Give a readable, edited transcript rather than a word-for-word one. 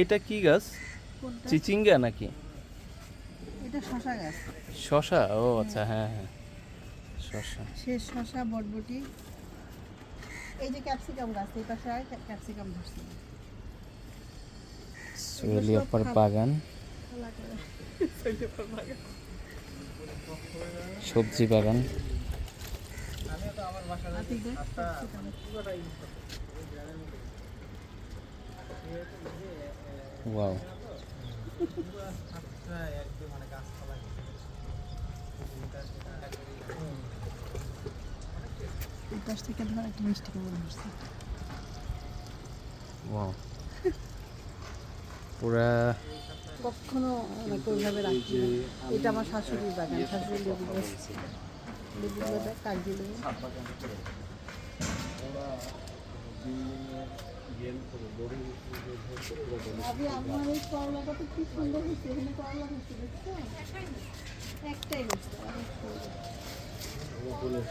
এটা কি গাছ? কোনটা? চিচিঙ্গা নাকি? এটা শশা গাছ। শশা? ও আচ্ছা, হ্যাঁ হ্যাঁ, শশা। শেষ শশা, বরবটি। এই যে ক্যাপসিকাম গাছ, এই পাশে আর ক্যাপসিকাম ধরছে। সোয়েলিয়াপার বাগান, সবজি বাগান। ওয়াও, এই পাশ থেকে ধর একটা মিষ্টি কুমড়া ধরছে। ওয়াও, পুরা কখনো অনেকে ওইভাবে রাখি না। এটা আমার শাশুড়ির বাগান, শাশুড়ির লেবু গাছ। লেবু গাছ, কাগজি লেবু। ভাবি, আমার এই করলাটা তো কি সুন্দর হচ্ছে, এখানে করলা হচ্ছে, দেখছো? একটাই হচ্ছে, অনেক সুন্দর।